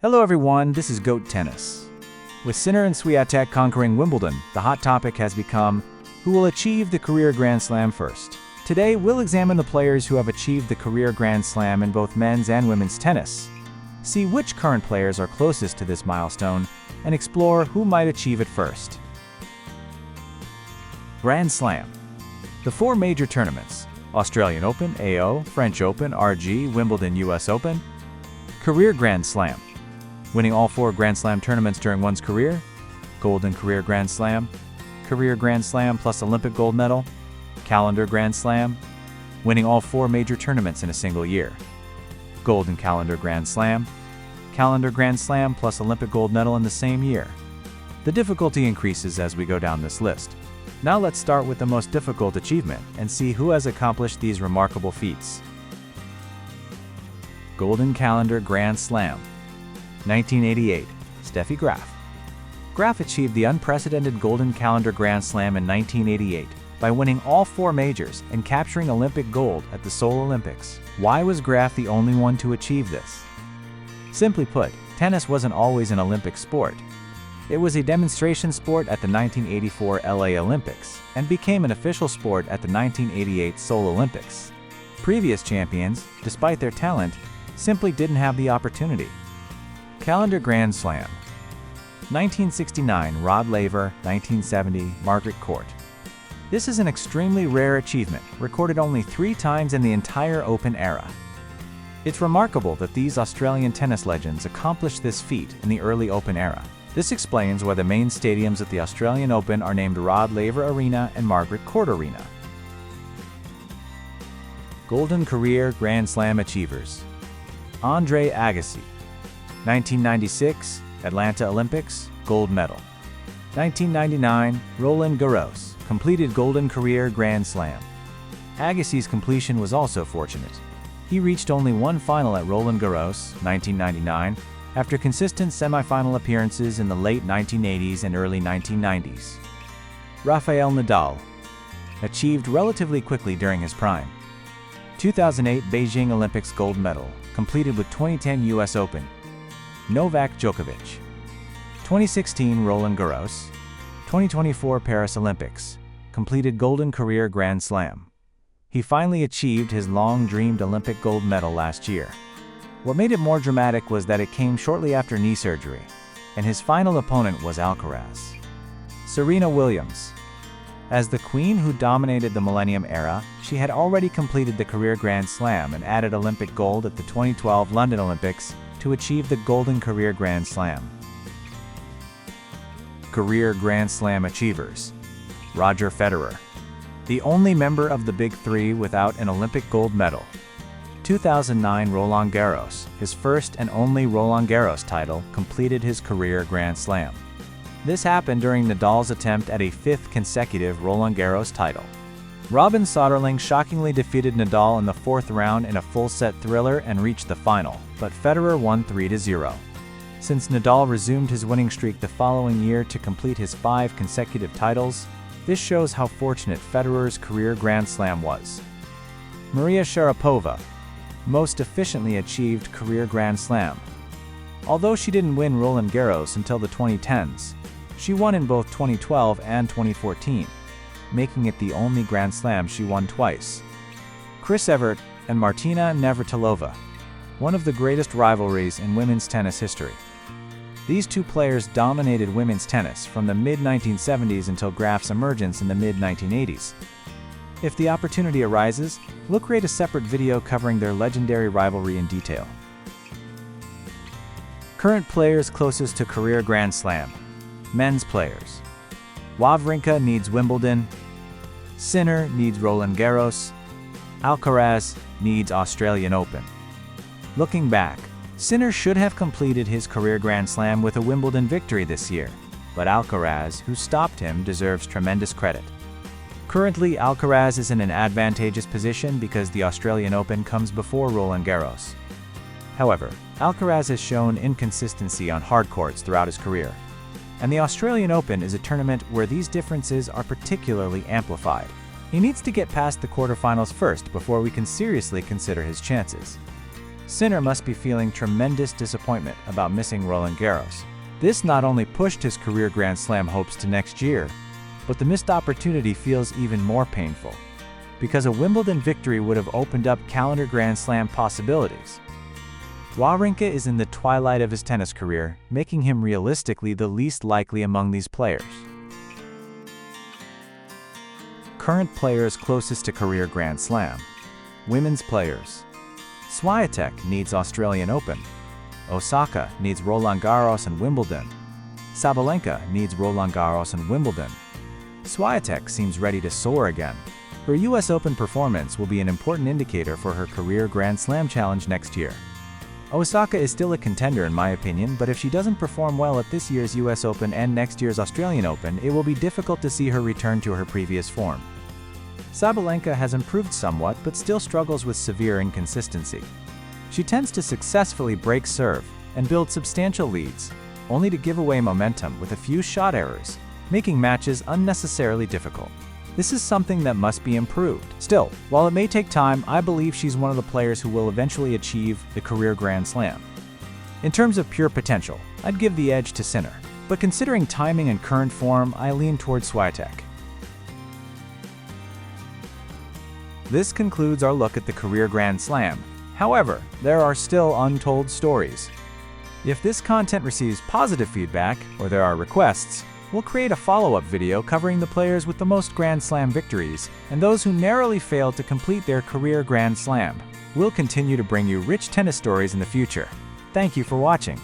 Hello everyone, this is GOAT Tennis. With Sinner and Świątek conquering Wimbledon, the hot topic has become, who will achieve the career Grand Slam first? Today, we'll examine the players who have achieved the career Grand Slam in both men's and women's tennis. See which current players are closest to this milestone, and explore who might achieve it first. Grand Slam. The four major tournaments: Australian Open, AO, French Open, RG, Wimbledon, US Open. Career Grand Slam. Winning all four Grand Slam tournaments during one's career. Golden Career Grand Slam. Career Grand Slam plus Olympic gold medal. Calendar Grand Slam. Winning all four major tournaments in a single year. Golden Calendar Grand Slam. Calendar Grand Slam plus Olympic gold medal in the same year. The difficulty increases as we go down this list. Now let's start with the most difficult achievement and see who has accomplished these remarkable feats. Golden Calendar Grand Slam. 1988, Steffi Graf. Graf achieved the unprecedented Golden Calendar Grand Slam in 1988 by winning all four majors and capturing Olympic gold at the Seoul Olympics. Why was Graf the only one to achieve this? Simply put, tennis wasn't always an Olympic sport. It was a demonstration sport at the 1984 LA Olympics and became an official sport at the 1988 Seoul Olympics. Previous champions, despite their talent, simply didn't have the opportunity. Calendar Grand Slam. 1969, Rod Laver. 1970, Margaret. This is an extremely rare achievement, recorded only 3 times in the entire Open era. It's remarkable that these Australian tennis legends accomplished this feat in the early Open era. This explains why the main stadiums at the Australian Open are named Rod Laver Arena and Margaret Court Arena. Golden Career Grand Slam Achievers. Andre Agassi. 1996, Atlanta Olympics, gold medal. 1999, Roland Garros, completed Golden Career Grand Slam. Agassi's completion was also fortunate. He reached only one final at Roland Garros, 1999, after consistent semifinal appearances in the late 1980s and early 1990s. Rafael Nadal. Achieved relatively quickly during his prime. 2008 Beijing Olympics gold medal, completed with 2010 US Open. Novak Djokovic. 2016 Roland Garros. 2024 Paris Olympics, completed Golden Career Grand Slam. He finally achieved his long-dreamed Olympic gold medal last year. What made it more dramatic was that it came shortly after knee surgery, and his final opponent was Alcaraz. Serena Williams. As the queen who dominated the Millennium era, she had already completed the Career Grand Slam and added Olympic gold at the 2012 London Olympics to achieve the Golden Career Grand Slam. Career Grand Slam Achievers. Roger Federer. The only member of the Big Three without an Olympic gold medal. 2009 Roland Garros, his first and only Roland Garros title, completed his career Grand Slam. This happened during Nadal's attempt at a 5th consecutive Roland Garros title. Robin Soderling shockingly defeated Nadal in the 4th round in a full-set thriller and reached the final, but Federer won 3-0. Since Nadal resumed his winning streak the following year to complete his 5 consecutive titles, this shows how fortunate Federer's career Grand Slam was. Maria Sharapova most efficiently achieved career Grand Slam. Although she didn't win Roland Garros until the 2010s, she won in both 2012 and 2014, making it the only Grand Slam she won twice. Chris Evert and Martina Navratilova, one of the greatest rivalries in women's tennis history. These two players dominated women's tennis from the mid-1970s until Graf's emergence in the mid-1980s. If the opportunity arises, we'll create a separate video covering their legendary rivalry in detail. Current players closest to career Grand Slam. Men's players. Wawrinka needs Wimbledon. Sinner needs Roland Garros. Alcaraz needs Australian Open. Looking back, Sinner should have completed his career Grand Slam with a Wimbledon victory this year, but Alcaraz, who stopped him, deserves tremendous credit. Currently, Alcaraz is in an advantageous position because the Australian Open comes before Roland Garros. However, Alcaraz has shown inconsistency on hard courts throughout his career, and the Australian Open is a tournament where these differences are particularly amplified. He needs to get past the quarterfinals first before we can seriously consider his chances. Sinner must be feeling tremendous disappointment about missing Roland Garros. This not only pushed his career Grand Slam hopes to next year, but the missed opportunity feels even more painful, because a Wimbledon victory would have opened up calendar Grand Slam possibilities. Wawrinka is in the twilight of his tennis career, making him realistically the least likely among these players. Current players closest to career Grand Slam. Women's players. Świątek needs Australian Open. Osaka needs Roland Garros and Wimbledon. Sabalenka needs Roland Garros and Wimbledon. Świątek seems ready to soar again. Her US Open performance will be an important indicator for her career Grand Slam challenge next year. Osaka is still a contender in my opinion, but if she doesn't perform well at this year's US Open and next year's Australian Open, it will be difficult to see her return to her previous form. Sabalenka has improved somewhat but still struggles with severe inconsistency. She tends to successfully break serve and build substantial leads, only to give away momentum with a few shot errors, making matches unnecessarily difficult. This is something that must be improved. Still, while it may take time, I believe she's one of the players who will eventually achieve the career Grand Slam. In terms of pure potential, I'd give the edge to Sinner, but considering timing and current form, I lean towards Świątek. This concludes our look at the career Grand Slam. However, there are still untold stories. If this content receives positive feedback, or there are requests, we'll create a follow-up video covering the players with the most Grand Slam victories and those who narrowly failed to complete their career Grand Slam. We'll continue to bring you rich tennis stories in the future. Thank you for watching.